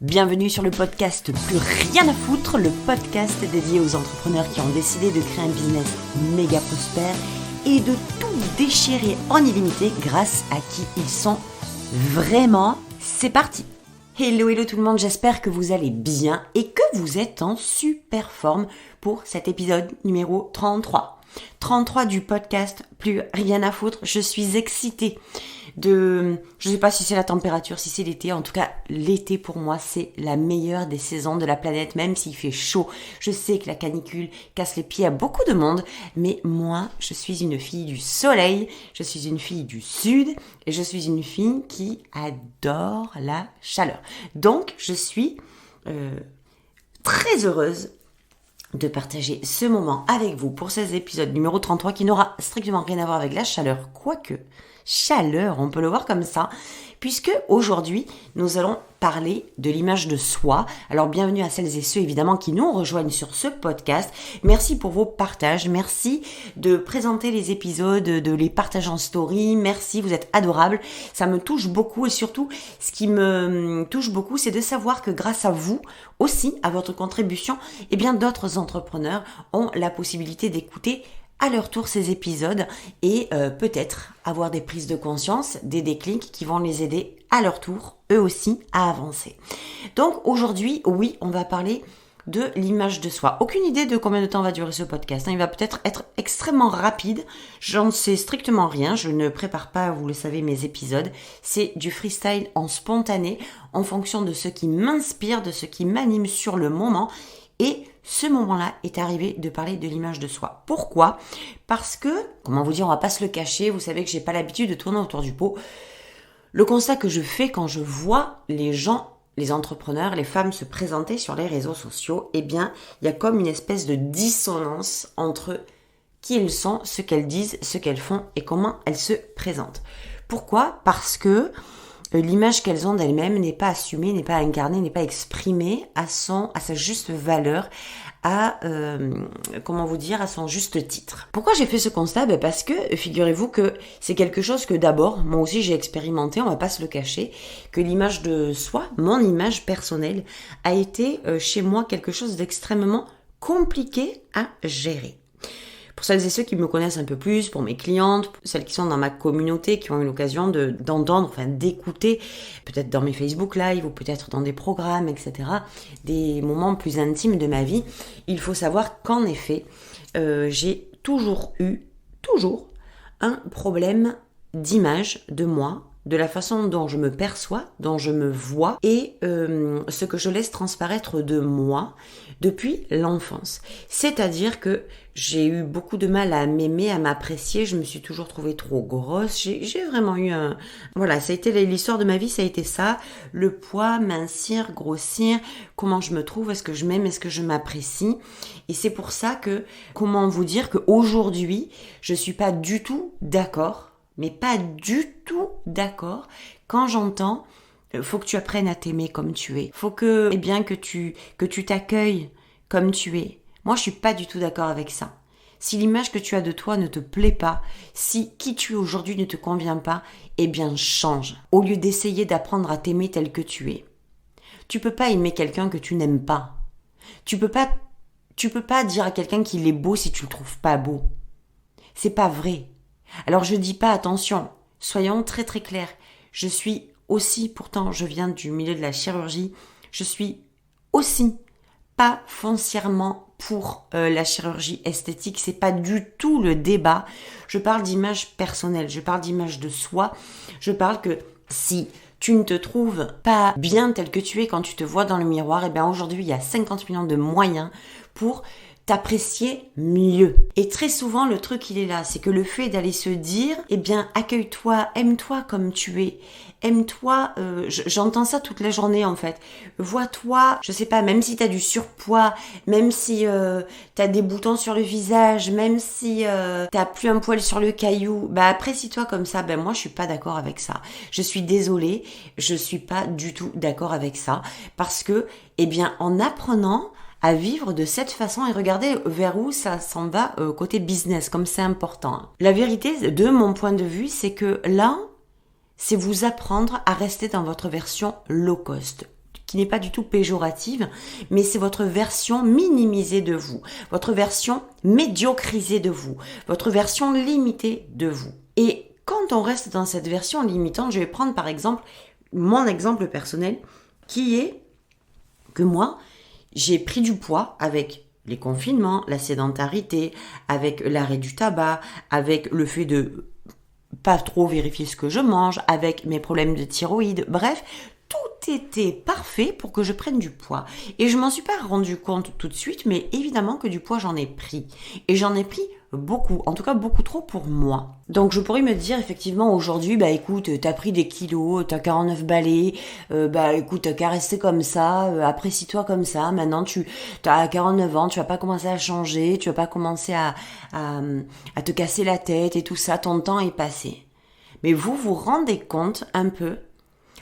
Bienvenue sur le podcast Plus rien à foutre, le podcast dédié aux entrepreneurs qui ont décidé de créer un business méga prospère et de tout déchirer en illimité grâce à qui ils sont vraiment. C'est parti! Hello tout le monde, j'espère que vous allez bien et que vous êtes en super forme pour cet épisode numéro 33. 33 du podcast Plus rien à foutre, je suis excitée je sais pas si c'est la température, si c'est l'été, en tout cas l'été pour moi c'est la meilleure des saisons de la planète, même s'il fait chaud. Je sais que la canicule casse les pieds à beaucoup de monde, mais moi je suis une fille du soleil, je suis une fille du sud et je suis une fille qui adore la chaleur. Donc je suis très heureuse de partager ce moment avec vous pour ces épisodes numéro 33 qui n'aura strictement rien à voir avec la chaleur, quoique chaleur, on peut le voir comme ça, puisque aujourd'hui, nous allons parler de l'image de soi. Alors, bienvenue à celles et ceux, évidemment, qui nous rejoignent sur ce podcast. Merci pour vos partages, merci de présenter les épisodes, de les partager en story, merci, vous êtes adorables, ça me touche beaucoup et surtout, ce qui me touche beaucoup, c'est de savoir que grâce à vous, aussi, à votre contribution, eh bien, d'autres entrepreneurs ont la possibilité d'écouter à leur tour ces épisodes et peut-être avoir des prises de conscience, des déclics qui vont les aider à leur tour, eux aussi, à avancer. Donc aujourd'hui, oui, on va parler de l'image de soi. Aucune idée de combien de temps va durer ce podcast. Il va peut-être être extrêmement rapide. J'en sais strictement rien. Je ne prépare pas, vous le savez, mes épisodes. C'est du freestyle en spontané, en fonction de ce qui m'inspire, de ce qui m'anime sur le moment. Et ce moment-là est arrivé de parler de l'image de soi. Pourquoi ? Parce que, comment vous dire, on va pas se le cacher, vous savez que j'ai pas l'habitude de tourner autour du pot. Le constat que je fais quand je vois les gens, les entrepreneurs, les femmes se présenter sur les réseaux sociaux, eh bien, il y a comme une espèce de dissonance entre qui elles sont, ce qu'elles disent, ce qu'elles font et comment elles se présentent. Pourquoi ? Parce que l'image qu'elles ont d'elles-mêmes n'est pas assumée, n'est pas incarnée, n'est pas exprimée à sa juste valeur, à son juste titre. Pourquoi j'ai fait ce constat ? Parce que figurez-vous que c'est quelque chose que d'abord, moi aussi j'ai expérimenté, on va pas se le cacher, que l'image de soi, mon image personnelle, a été chez moi quelque chose d'extrêmement compliqué à gérer. Pour celles et ceux qui me connaissent un peu plus, pour mes clientes, celles qui sont dans ma communauté, qui ont eu l'occasion d'écouter, peut-être dans mes Facebook Live ou peut-être dans des programmes, etc., des moments plus intimes de ma vie, il faut savoir qu'en effet, j'ai toujours eu un problème d'image de moi, de la façon dont je me perçois, dont je me vois et ce que je laisse transparaître de moi depuis l'enfance. C'est-à-dire que j'ai eu beaucoup de mal à m'aimer, à m'apprécier, je me suis toujours trouvée trop grosse, j'ai vraiment eu Voilà, ça a été l'histoire de ma vie, ça a été ça, le poids, mincir, grossir, comment je me trouve, est-ce que je m'aime, est-ce que je m'apprécie. Et c'est pour ça que, comment vous dire qu'aujourd'hui, je suis pas du tout d'accord, mais pas du tout d'accord quand j'entends faut que tu apprennes à t'aimer comme tu es. Faut que tu t'accueilles comme tu es. Moi, je suis pas du tout d'accord avec ça. Si l'image que tu as de toi ne te plaît pas, si qui tu es aujourd'hui ne te convient pas, eh bien change. Au lieu d'essayer d'apprendre à t'aimer tel que tu es. Tu peux pas aimer quelqu'un que tu n'aimes pas. Tu peux pas dire à quelqu'un qu'il est beau si tu le trouves pas beau. C'est pas vrai. Alors je dis pas attention, soyons très très clairs. Je suis aussi, pourtant je viens du milieu de la chirurgie, je suis aussi pas foncièrement pour la chirurgie esthétique, c'est pas du tout le débat. Je parle d'image personnelle, je parle d'image de soi, je parle que si tu ne te trouves pas bien tel que tu es quand tu te vois dans le miroir, et bien aujourd'hui il y a 50 millions de moyens pour t'apprécier mieux. Et très souvent, le truc, il est là. C'est que le fait d'aller se dire, eh bien, accueille-toi, aime-toi comme tu es. Aime-toi, j'entends ça toute la journée, en fait. Vois-toi, je sais pas, même si t'as du surpoids, même si t'as des boutons sur le visage, même si t'as plus un poil sur le caillou, bah, apprécie-toi comme ça. Ben, moi, je suis pas d'accord avec ça. Je suis désolée, je suis pas du tout d'accord avec ça. Parce que, eh bien, en apprenant à vivre de cette façon et regardez vers où ça s'en va côté business, comme c'est important. La vérité, de mon point de vue, c'est que là, c'est vous apprendre à rester dans votre version low cost, qui n'est pas du tout péjorative, mais c'est votre version minimisée de vous, votre version médiocrisée de vous, votre version limitée de vous. Et quand on reste dans cette version limitante, je vais prendre par exemple mon exemple personnel qui est que moi, j'ai pris du poids avec les confinements, la sédentarité, avec l'arrêt du tabac, avec le fait de pas trop vérifier ce que je mange, avec mes problèmes de thyroïde, bref, tout était parfait pour que je prenne du poids. Et je m'en suis pas rendu compte tout de suite, mais évidemment que du poids j'en ai pris. Et j'en ai pris beaucoup, en tout cas beaucoup trop pour moi. Donc je pourrais me dire effectivement aujourd'hui, écoute, t'as pris des kilos, t'as 49 balais, écoute, t'as qu'à rester comme ça, apprécie-toi comme ça, maintenant t'as 49 ans, tu vas pas commencer à changer, tu vas pas commencer à te casser la tête et tout ça, ton temps est passé. Mais vous vous rendez compte un peu,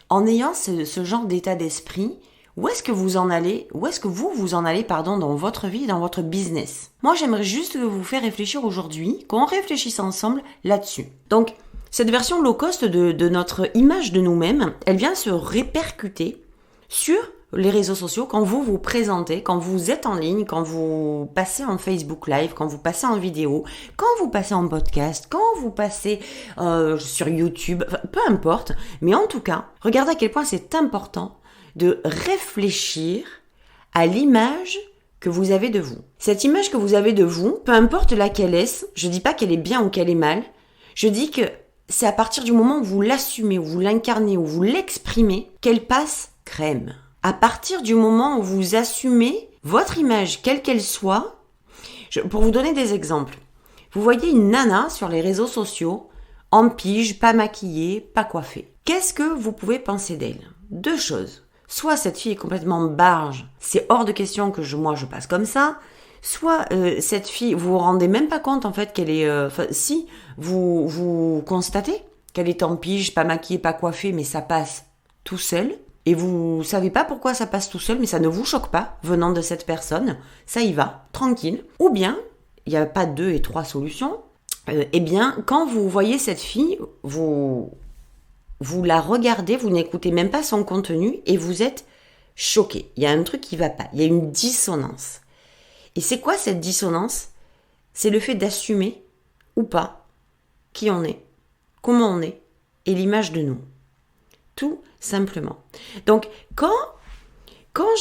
en ayant ce genre d'état d'esprit, où est-ce que vous en allez dans votre vie, dans votre business? Moi, j'aimerais juste vous faire réfléchir aujourd'hui, qu'on réfléchisse ensemble là-dessus. Donc, cette version low cost de notre image de nous-mêmes, elle vient se répercuter sur les réseaux sociaux quand vous vous présentez, quand vous êtes en ligne, quand vous passez en Facebook Live, quand vous passez en vidéo, quand vous passez en podcast, quand vous passez sur YouTube, peu importe. Mais en tout cas, regardez à quel point c'est important de réfléchir à l'image que vous avez de vous. Cette image que vous avez de vous, peu importe laquelle est-ce, je dis pas qu'elle est bien ou qu'elle est mal, je dis que c'est à partir du moment où vous l'assumez, où vous l'incarnez, où vous l'exprimez, qu'elle passe crème. À partir du moment où vous assumez votre image, quelle qu'elle soit, pour vous donner des exemples, vous voyez une nana sur les réseaux sociaux, en pige, pas maquillée, pas coiffée. Qu'est-ce que vous pouvez penser d'elle? Deux choses. Soit cette fille est complètement barge, c'est hors de question que je passe comme ça. Soit cette fille, vous vous rendez même pas compte en fait qu'elle est... si, vous constatez qu'elle est en pige, pas maquillée, pas coiffée, mais ça passe tout seul. Et vous savez pas pourquoi ça passe tout seul, mais ça ne vous choque pas venant de cette personne. Ça y va, tranquille. Ou bien, il n'y a pas 2 et 3 solutions. Quand vous voyez cette fille, vous la regardez, vous n'écoutez même pas son contenu et vous êtes choqué. Il y a un truc qui va pas. Il y a une dissonance. Et c'est quoi cette dissonance? C'est le fait d'assumer ou pas qui on est, comment on est et l'image de nous. Tout simplement. Donc, quand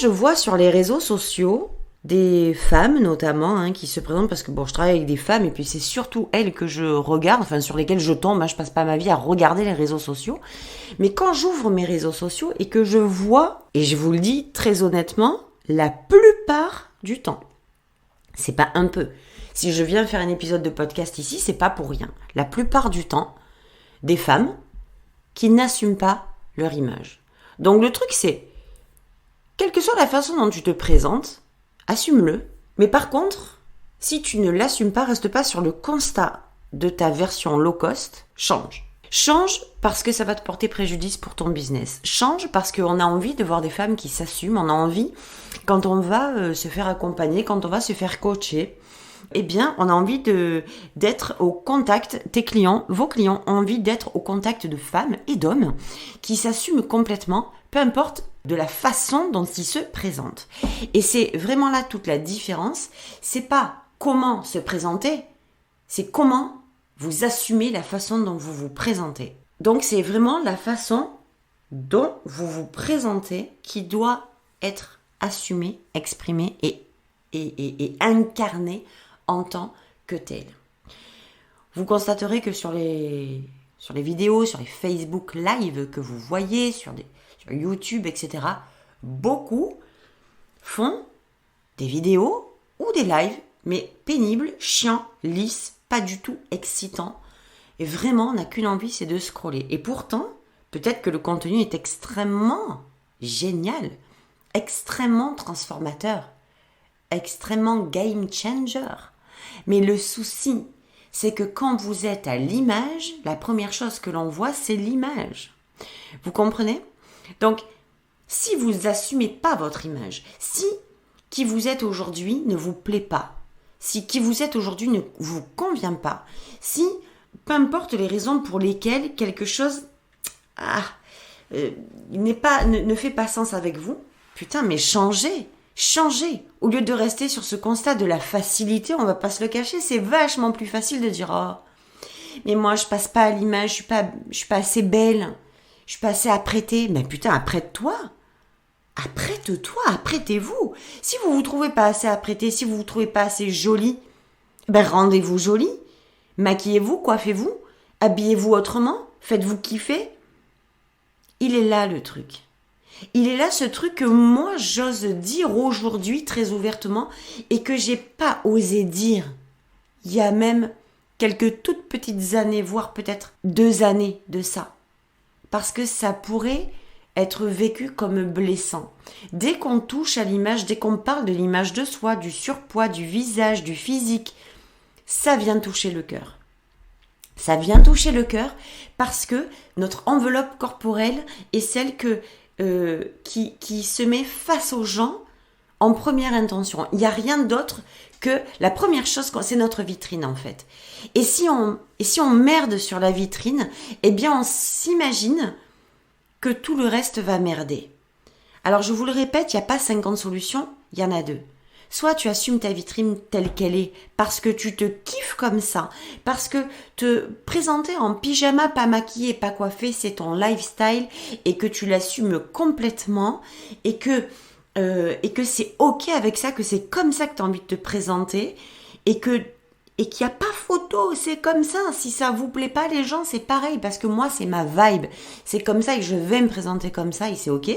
je vois sur les réseaux sociaux des femmes notamment qui se présentent, parce que je travaille avec des femmes et puis c'est surtout elles que je regarde, sur lesquelles je tombe, je passe pas ma vie à regarder les réseaux sociaux, mais quand j'ouvre mes réseaux sociaux et que je vois, et je vous le dis très honnêtement, la plupart du temps, c'est pas un peu, si je viens faire un épisode de podcast ici, c'est pas pour rien, la plupart du temps, des femmes qui n'assument pas leur image. Donc le truc c'est, quelle que soit la façon dont tu te présentes, assume-le. Mais par contre, si tu ne l'assumes pas, reste pas sur le constat de ta version low cost, change. Change parce que ça va te porter préjudice pour ton business. Change parce qu'on a envie de voir des femmes qui s'assument. On a envie, quand on va se faire accompagner, quand on va se faire coacher, on a envie d'être au contact, vos clients ont envie d'être au contact de femmes et d'hommes qui s'assument complètement, peu importe de la façon dont ils se présentent. Et c'est vraiment là toute la différence. C'est pas comment se présenter, c'est comment vous assumez la façon dont vous vous présentez. Donc c'est vraiment la façon dont vous vous présentez qui doit être assumée, exprimée et incarnée en tant que tel. Vous constaterez que sur les vidéos, sur les Facebook Live que vous voyez, sur YouTube, etc., beaucoup font des vidéos ou des lives, mais pénibles, chiants, lisses, pas du tout excitants. Et vraiment, on n'a qu'une envie, c'est de scroller. Et pourtant, peut-être que le contenu est extrêmement génial, extrêmement transformateur, extrêmement game changer. Mais le souci, c'est que quand vous êtes à l'image, la première chose que l'on voit, c'est l'image. Vous comprenez ? Donc, si vous n'assumez pas votre image, si qui vous êtes aujourd'hui ne vous plaît pas, si qui vous êtes aujourd'hui ne vous convient pas, si, peu importe les raisons pour lesquelles quelque chose ne fait pas sens avec vous, Putain, mais changez. Au lieu de rester sur ce constat de la facilité, on va pas se le cacher, c'est vachement plus facile de dire « Oh, mais moi, je passe pas à l'image, je suis pas assez belle, je suis pas assez apprêtée. » Mais putain, apprête-toi. Apprêtez-vous. Si vous vous trouvez pas assez apprêtée, si vous vous trouvez pas assez jolie, rendez-vous jolie. Maquillez-vous, coiffez-vous, habillez-vous autrement, faites-vous kiffer. Il est là le truc. Il est là ce truc que moi j'ose dire aujourd'hui très ouvertement et que j'ai pas osé dire il y a même quelques toutes petites années, voire peut-être 2 années de ça. Parce que ça pourrait être vécu comme blessant. Dès qu'on touche à l'image, dès qu'on parle de l'image de soi, du surpoids, du visage, du physique, ça vient toucher le cœur. Ça vient toucher le cœur parce que notre enveloppe corporelle est celle qui se met face aux gens en première intention. Il n'y a rien d'autre que la première chose, c'est notre vitrine en fait. Et si on merde sur la vitrine, eh bien on s'imagine que tout le reste va merder. Alors je vous le répète, il n'y a pas 50 solutions, il y en a 2. Soit tu assumes ta vitrine telle qu'elle est, parce que tu te kiffes comme ça, parce que te présenter en pyjama, pas maquillé, pas coiffé, c'est ton lifestyle, et que tu l'assumes complètement, et que c'est ok avec ça, que c'est comme ça que tu as envie de te présenter, et qu'il n'y a pas photo, c'est comme ça. Si ça vous plaît pas les gens, c'est pareil, parce que moi c'est ma vibe, c'est comme ça et je vais me présenter comme ça, et c'est ok.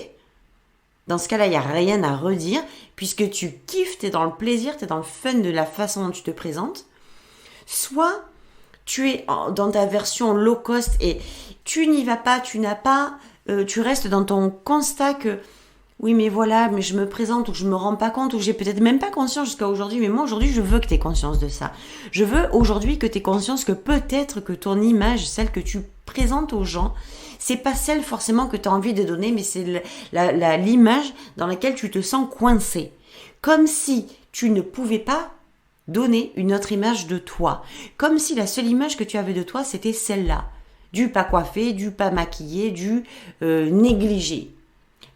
Dans ce cas-là, il n'y a rien à redire, puisque tu kiffes, tu es dans le plaisir, tu es dans le fun de la façon dont tu te présentes. Soit tu es dans ta version low cost et tu n'y vas pas, tu restes dans ton constat que oui, mais voilà, mais je me présente ou je me rends pas compte ou j'ai peut-être même pas conscience jusqu'à aujourd'hui, mais moi aujourd'hui je veux que tu aies conscience de ça. Je veux aujourd'hui que tu aies conscience que peut-être que ton image, celle que tu présentes aux gens, c'est pas celle forcément que tu as envie de donner, mais c'est l'image dans laquelle tu te sens coincé. Comme si tu ne pouvais pas donner une autre image de toi. Comme si la seule image que tu avais de toi, c'était celle-là. Du pas coiffé, du pas maquillé, du négligé.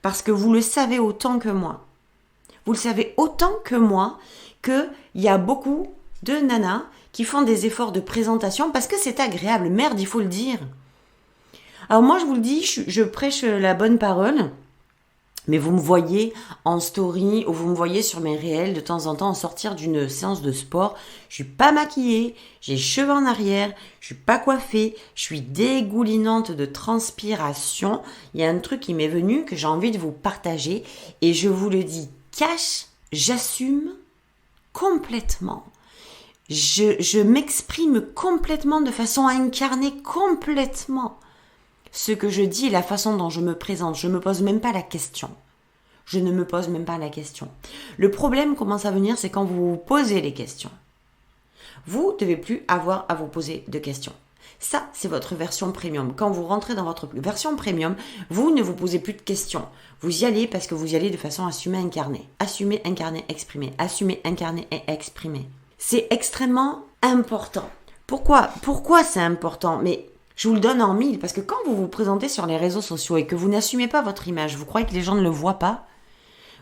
Parce que vous le savez autant que moi. Vous le savez autant que moi qu'il y a beaucoup de nanas qui font des efforts de présentation parce que c'est agréable. Merde, il faut le dire. Alors moi, je vous le dis, je prêche la bonne parole, mais vous me voyez en story ou vous me voyez sur mes réels de temps en temps en sortir d'une séance de sport. Je suis pas maquillée, j'ai les cheveux en arrière, je suis pas coiffée, je suis dégoulinante de transpiration. Il y a un truc qui m'est venu que j'ai envie de vous partager et je vous le dis cash, j'assume complètement. Je m'exprime complètement de façon à incarner complètement ce que je dis et la façon dont je me présente. Je ne me pose même pas la question. Le problème commence à venir, c'est quand vous vous posez les questions. Vous ne devez plus avoir à vous poser de questions. Ça, c'est votre version premium. Quand vous rentrez dans votre version premium, vous ne vous posez plus de questions. Vous y allez parce que vous y allez de façon assumée, incarnée. Assumer, incarner, exprimer. Assumer, incarner et exprimer. C'est extrêmement important. Pourquoi c'est important? Mais je vous le donne en 1000, parce que quand vous vous présentez sur les réseaux sociaux et que vous n'assumez pas votre image, vous croyez que les gens ne le voient pas?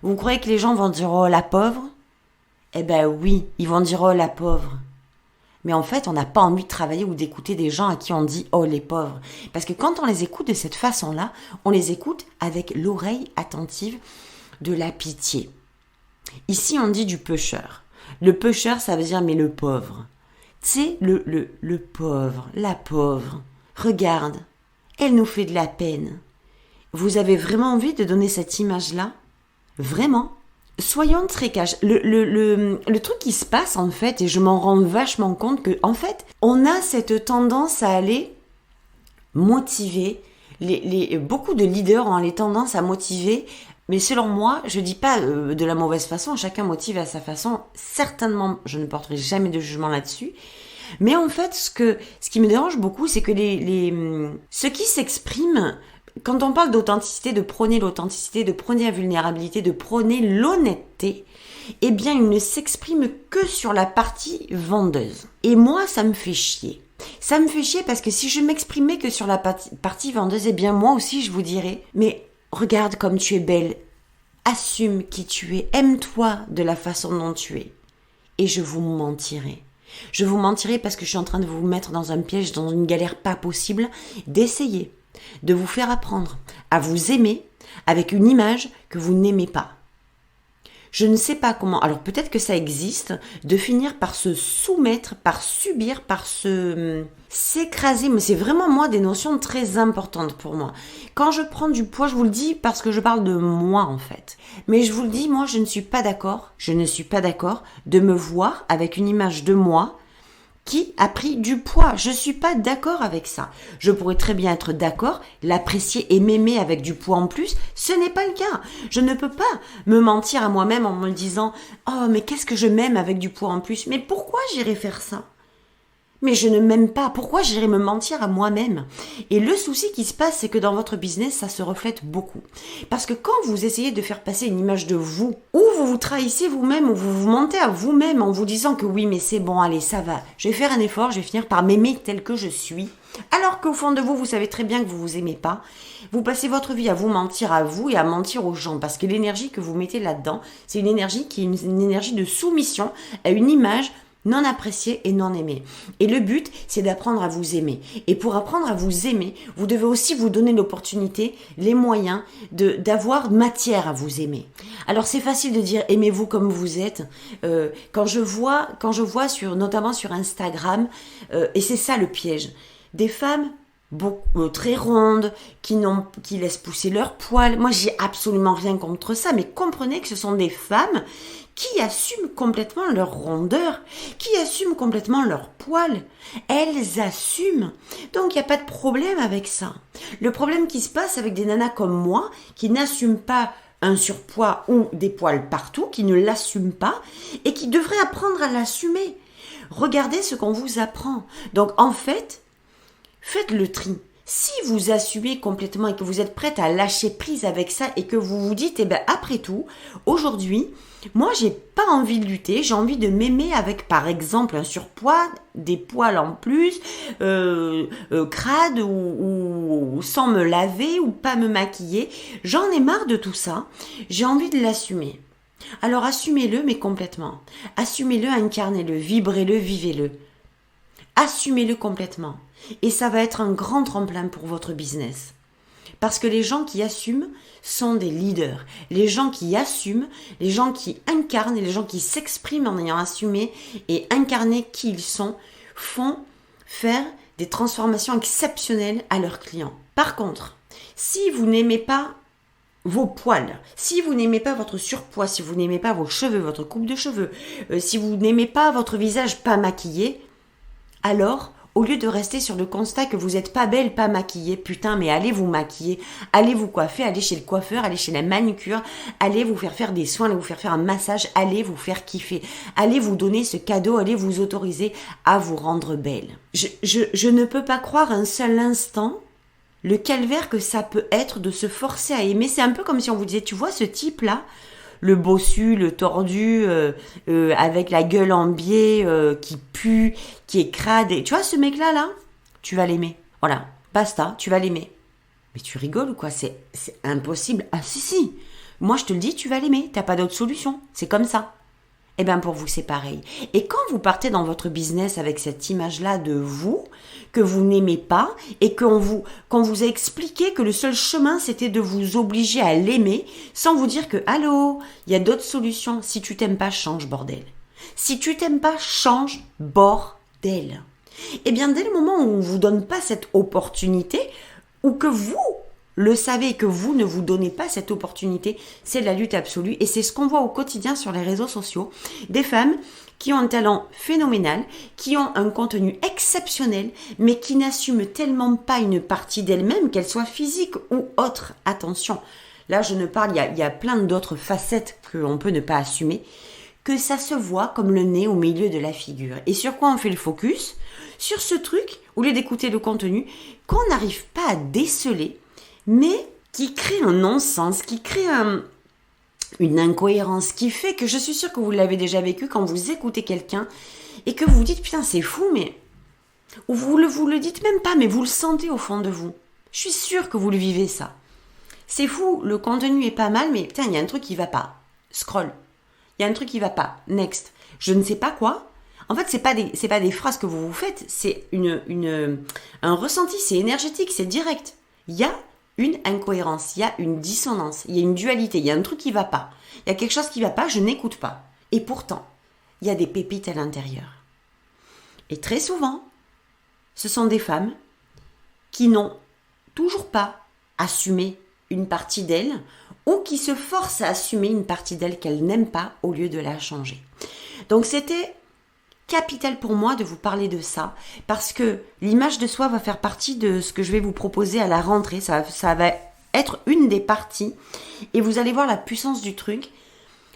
Vous croyez que les gens vont dire « Oh, la pauvre ?» Eh ben oui, ils vont dire « Oh, la pauvre !» Mais en fait, on n'a pas envie de travailler ou d'écouter des gens à qui on dit « Oh, les pauvres !» Parce que quand on les écoute de cette façon-là, on les écoute avec l'oreille attentive de la pitié. Ici, on dit du pêcheur. Le pêcheur, ça veut dire « Mais le pauvre !» Tu sais, le pauvre, la pauvre. Regarde, elle nous fait de la peine. Vous avez vraiment envie de donner cette image-là? Vraiment? Soyons très cash. Le truc qui se passe, en fait, et je m'en rends vachement compte que, en fait, on a cette tendance à aller motiver. Beaucoup de leaders ont les tendances à motiver, mais selon moi, je dis pas de la mauvaise façon, chacun motive à sa façon. Certainement, je ne porterai jamais de jugement là-dessus. Mais en fait, ce qui me dérange beaucoup, c'est que ceux qui s'expriment, quand on parle d'authenticité, de prôner l'authenticité, de prôner la vulnérabilité, de prôner l'honnêteté, eh bien, ils ne s'expriment que sur la partie vendeuse. Et moi, ça me fait chier. Ça me fait chier parce que si je m'exprimais que sur la partie vendeuse, eh bien, moi aussi, je vous dirais, mais regarde comme tu es belle. assume qui tu es, aime-toi de la façon dont tu es. Et je vous mentirai. Je vous mentirai parce que je suis en train de vous mettre dans un piège, dans une galère pas possible, d'essayer de vous faire apprendre à vous aimer avec une image que vous n'aimez pas. Je ne sais pas comment, alors peut-être que ça existe, de finir par se soumettre, par subir, par s'écraser, mais c'est vraiment moi des notions très importantes pour moi. Quand je prends du poids, je vous le dis parce que je parle de moi en fait. Mais je vous le dis, moi je ne suis pas d'accord de me voir avec une image de moi qui a pris du poids. Je suis pas d'accord avec ça. Je pourrais très bien être d'accord, l'apprécier et m'aimer avec du poids en plus. Ce n'est pas le cas. Je ne peux pas me mentir à moi-même en me disant « Oh, mais qu'est-ce que je m'aime avec du poids en plus ?» Mais pourquoi j'irais faire ça ? Mais je ne m'aime pas. Pourquoi j'irais me mentir à moi-même ? Et le souci qui se passe, c'est que dans votre business, ça se reflète beaucoup. Parce que quand vous essayez de faire passer une image de vous, ou vous vous trahissez vous-même, ou vous vous mentez à vous-même en vous disant que oui, mais c'est bon, allez, ça va. Je vais faire un effort, je vais finir par m'aimer tel que je suis. Alors qu'au fond de vous, vous savez très bien que vous vous aimez pas. Vous passez votre vie à vous mentir à vous et à mentir aux gens. Parce que l'énergie que vous mettez là-dedans, c'est une énergie qui est une énergie de soumission à une image non apprécié et non aimé. Et le but, c'est d'apprendre à vous aimer. Et pour apprendre à vous aimer, vous devez aussi vous donner l'opportunité, les moyens d'avoir matière à vous aimer. Alors c'est facile de dire aimez-vous comme vous êtes. Quand je vois notamment sur Instagram, et c'est ça le piège, des femmes très rondes, qui laissent pousser leurs poils. Moi, j'ai absolument rien contre ça, mais comprenez que ce sont des femmes qui assument complètement leur rondeur, qui assument complètement leur poil. Elles assument. Donc, il n'y a pas de problème avec ça. Le problème qui se passe avec des nanas comme moi, qui n'assument pas un surpoids ou des poils partout, qui ne l'assument pas, et qui devraient apprendre à l'assumer. Regardez ce qu'on vous apprend. Donc, en fait, faites le tri. Si vous assumez complètement et que vous êtes prête à lâcher prise avec ça et que vous vous dites, après tout, aujourd'hui, moi, j'ai pas envie de lutter, j'ai envie de m'aimer avec, par exemple, un surpoids, des poils en plus, crade ou sans me laver ou pas me maquiller. J'en ai marre de tout ça. J'ai envie de l'assumer. Alors, assumez-le, mais complètement. Assumez-le, incarnez-le, vibrez-le, vivez-le. Assumez-le complètement. Et ça va être un grand tremplin pour votre business. Parce que les gens qui assument sont des leaders. Les gens qui assument, les gens qui incarnent et les gens qui s'expriment en ayant assumé et incarné qui ils sont, font faire des transformations exceptionnelles à leurs clients. Par contre, si vous n'aimez pas vos poils, si vous n'aimez pas votre surpoids, si vous n'aimez pas vos cheveux, votre coupe de cheveux, si vous n'aimez pas votre visage pas maquillé, alors au lieu de rester sur le constat que vous n'êtes pas belle, pas maquillée, putain, mais allez vous maquiller, allez vous coiffer, allez chez le coiffeur, allez chez la manucure, allez vous faire des soins, allez vous faire un massage, allez vous faire kiffer, allez vous donner ce cadeau, allez vous autoriser à vous rendre belle. Je ne peux pas croire un seul instant le calvaire que ça peut être de se forcer à aimer. C'est un peu comme si on vous disait, tu vois ce type-là, le bossu, le tordu, avec la gueule en biais, qui pue, qui est crade. Et tu vois ce mec-là, tu vas l'aimer. Voilà, basta, tu vas l'aimer. Mais tu rigoles ou quoi ? C'est impossible. Ah si, moi je te le dis, tu vas l'aimer. T'as pas d'autre solution. C'est comme ça. Eh bien pour vous c'est pareil. Et quand vous partez dans votre business avec cette image-là de vous, que vous n'aimez pas, et qu'on vous a expliqué que le seul chemin c'était de vous obliger à l'aimer, sans vous dire que allô, il y a d'autres solutions. Si tu t'aimes pas, change bordel. Si tu t'aimes pas, change bordel. Eh bien dès le moment où on vous donne pas cette opportunité, ou que vous le savez que vous ne vous donnez pas cette opportunité, c'est la lutte absolue et c'est ce qu'on voit au quotidien sur les réseaux sociaux. Des femmes qui ont un talent phénoménal, qui ont un contenu exceptionnel, mais qui n'assument tellement pas une partie d'elles-mêmes, qu'elle soit physique ou autre. Attention, là je ne parle, il y a plein d'autres facettes qu'on peut ne pas assumer, que ça se voit comme le nez au milieu de la figure. Et sur quoi on fait le focus ? Sur ce truc, au lieu d'écouter le contenu, qu'on n'arrive pas à déceler, mais qui crée un non-sens, qui crée une incohérence, qui fait que je suis sûre que vous l'avez déjà vécu quand vous écoutez quelqu'un et que vous vous dites « Putain, c'est fou, mais... » Ou vous le dites même pas, mais vous le sentez au fond de vous. Je suis sûre que vous le vivez, ça. C'est fou, le contenu est pas mal, mais putain, il y a un truc qui va pas. Scroll. Il y a un truc qui va pas. Next. Je ne sais pas quoi. En fait, c'est pas des phrases que vous vous faites, c'est un ressenti, c'est énergétique, c'est direct. Il y a une incohérence, il y a une dissonance, il y a une dualité, il y a un truc qui va pas. Il y a quelque chose qui va pas, je n'écoute pas. Et pourtant, il y a des pépites à l'intérieur. Et très souvent, ce sont des femmes qui n'ont toujours pas assumé une partie d'elles ou qui se forcent à assumer une partie d'elles qu'elles n'aiment pas au lieu de la changer. Donc c'était capital pour moi de vous parler de ça parce que l'image de soi va faire partie de ce que je vais vous proposer à la rentrée. Ça va être une des parties et vous allez voir la puissance du truc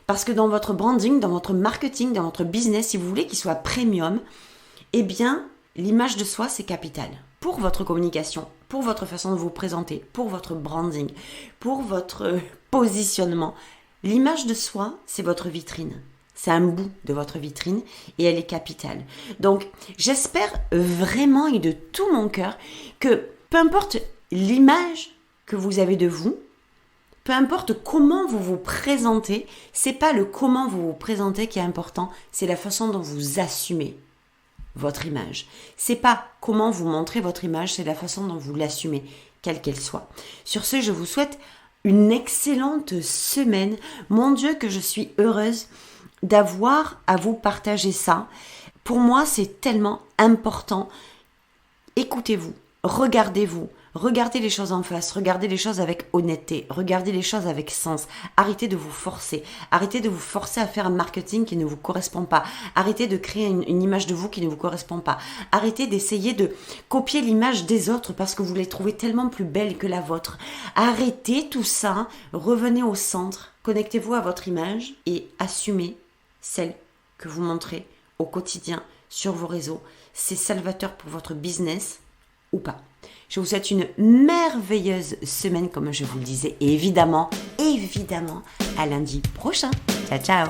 parce que dans votre branding, dans votre marketing, dans votre business, si vous voulez qu'il soit premium, eh bien l'image de soi c'est capital pour votre communication, pour votre façon de vous présenter, pour votre branding, pour votre positionnement. L'image de soi c'est votre vitrine. C'est un bout de votre vitrine et elle est capitale. Donc, j'espère vraiment et de tout mon cœur que peu importe l'image que vous avez de vous, peu importe comment vous vous présentez, c'est pas le comment vous vous présentez qui est important, c'est la façon dont vous assumez votre image. C'est pas comment vous montrez votre image, c'est la façon dont vous l'assumez, quelle qu'elle soit. Sur ce, je vous souhaite une excellente semaine. Mon Dieu, que je suis heureuse d'avoir à vous partager ça. Pour moi, c'est tellement important. Écoutez-vous, regardez les choses en face, regardez les choses avec honnêteté, regardez les choses avec sens. Arrêtez de vous forcer à faire un marketing qui ne vous correspond pas. Arrêtez de créer une image de vous qui ne vous correspond pas. Arrêtez d'essayer de copier l'image des autres parce que vous les trouvez tellement plus belle que la vôtre. Arrêtez tout ça, revenez au centre, connectez-vous à votre image et assumez celle que vous montrez au quotidien sur vos réseaux. C'est salvateur pour votre business ou pas. Je vous souhaite une merveilleuse semaine comme je vous le disais et évidemment, à lundi prochain. Ciao, ciao.